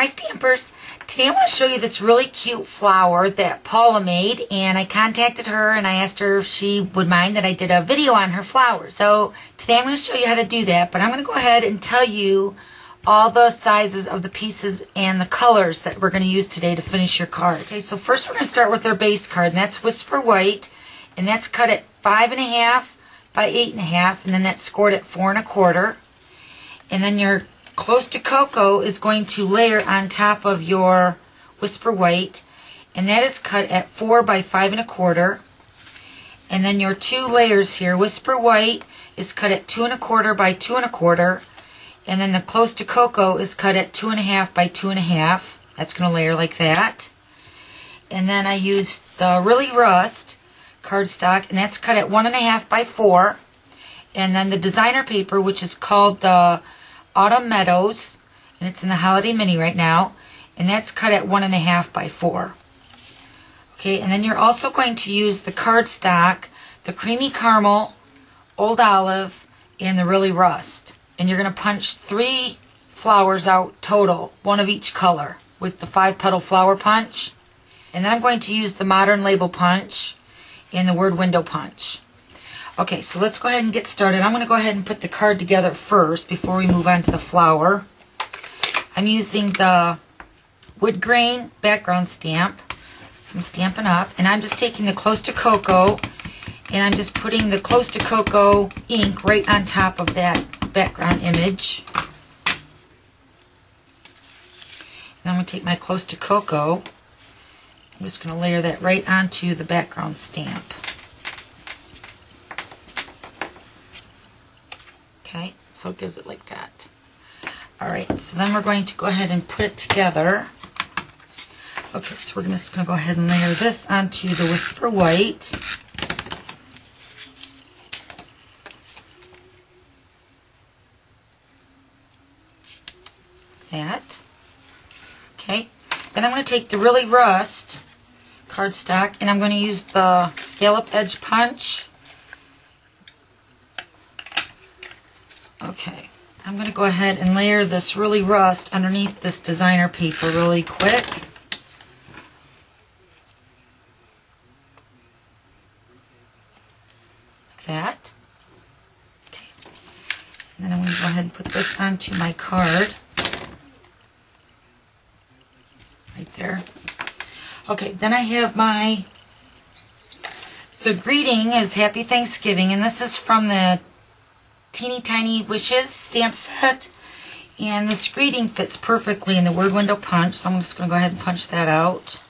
Hi Stampers! Today I want to show you this really cute flower that Paula made, and I contacted her and I asked her if she would mind that I did a video on her flowers. So today I'm going to show you how to do that, but I'm going to go ahead and tell you all the sizes of the pieces and the colors that we're going to use today to finish your card. Okay, so first we're going to start with our base card, and that's Whisper White, and that's cut at 5.5 by 8.5, and then that's scored at 4 1/4. And then your Close to Cocoa is going to layer on top of your Whisper White, and that is cut at 4 by 5 1/4. And then your two layers here, Whisper White is cut at 2 1/4 by 2 1/4, and then the Close to Cocoa is cut at 2.5 by 2.5. That's going to layer like that. And then I used the Really Rust cardstock, and that's cut at 1.5 by 4. And then the designer paper, which is called the Autumn Meadows, and it's in the Holiday Mini right now, and that's cut at 1.5 by 4. Okay, and then you're also going to use the cardstock, the Creamy Caramel, Old Olive, and the Really Rust. And you're going to punch 3 flowers out total, one of each color, with the 5-petal flower punch. And then I'm going to use the Modern Label punch and the Word Window punch. Okay, so let's go ahead and get started. I'm going to go ahead and put the card together first before we move on to the flower. I'm using the Woodgrain background stamp from Stampin' Up, and I'm just taking the Close to Cocoa, and I'm just putting the Close to Cocoa ink right on top of that background image. And I'm going to take my Close to Cocoa. I'm just going to layer that right onto the background stamp. Okay, so it gives it like that. Alright, so then we're going to go ahead and put it together. Okay, so we're just going to go ahead and layer this onto the Whisper White. That. Okay, then I'm going to take the Really Rust cardstock, and I'm going to use the Scallop Edge punch. Okay, I'm going to go ahead and layer this Really Rust underneath this designer paper really quick. Like that. Okay, and then I'm going to go ahead and put this onto my card. Right there. Okay, then I have the greeting is Happy Thanksgiving, and this is from the Teeny Tiny Wishes stamp set, and this greeting fits perfectly in the Word Window punch, so I'm just going to go ahead and punch that out.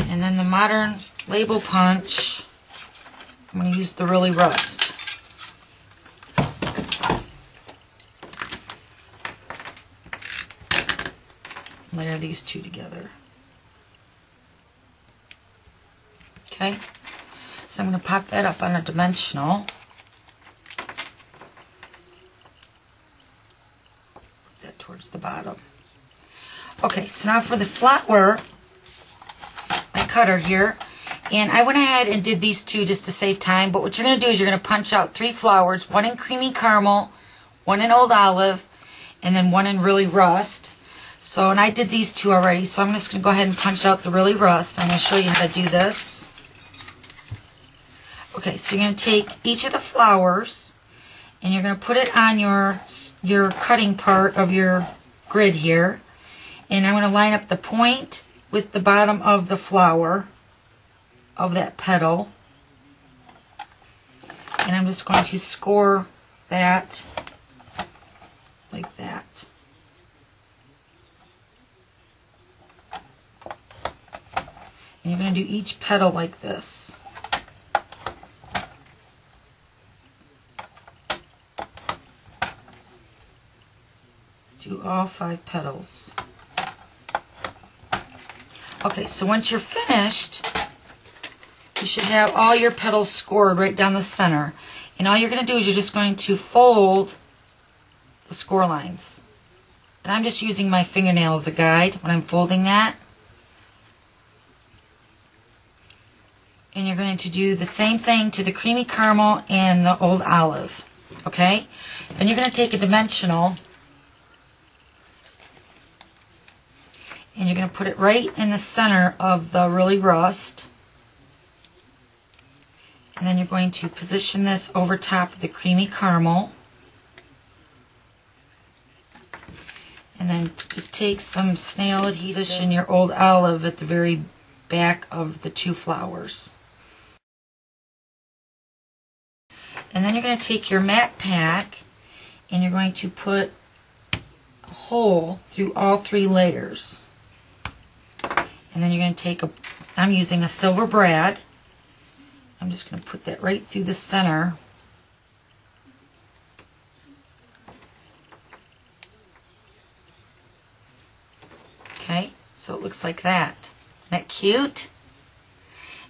And then the Modern Label punch, I'm going to use the Really Rust. Layer these two together. Okay, so I'm going to pop that up on a dimensional. Put that towards the bottom. Okay, so now for the flower, my cutter here, and I went ahead and did these two just to save time, but what you're going to do is you're going to punch out 3 flowers, one in Creamy Caramel, one in Old Olive, and then one in Really Rust. So, and I did these 2 already, so I'm just going to go ahead and punch out the Really Rust. I'm going to show you how to do this. Okay, so you're going to take each of the flowers and you're going to put it on your cutting part of your grid here. And I'm going to line up the point with the bottom of the flower of that petal. And I'm just going to score that like that. And you're going to do each petal like this. Do all 5 petals. Okay, so once you're finished, you should have all your petals scored right down the center. And all you're going to do is you're just going to fold the score lines. And I'm just using my fingernail as a guide when I'm folding that. And you're going to do the same thing to the Creamy Caramel and the Old Olive. Okay? Then you're going to take a dimensional and you're going to put it right in the center of the really rust. And then you're going to position this over top of the creamy caramel. And then just take some snail adhesive, position your old olive at the very back of the two flowers. And then you're going to take your matte pack and you're going to put a hole through all three layers. And then you're going to take I'm using a silver brad. I'm just going to put that right through the center. Okay, so it looks like that. Isn't that cute?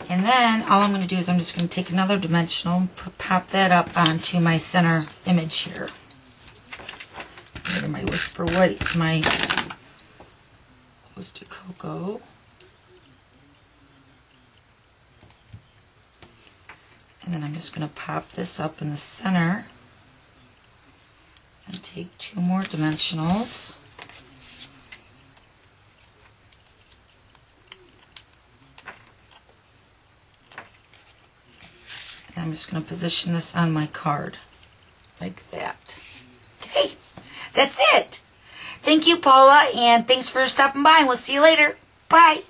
And then all I'm going to do is I'm just going to take another dimensional and pop that up onto my center image here. Get my Whisper White to my close to cocoa. And then I'm just going to pop this up in the center and take two more dimensionals. And I'm just going to position this on my card like that. Okay, that's it. Thank you, Paula, and thanks for stopping by, and we'll see you later. Bye.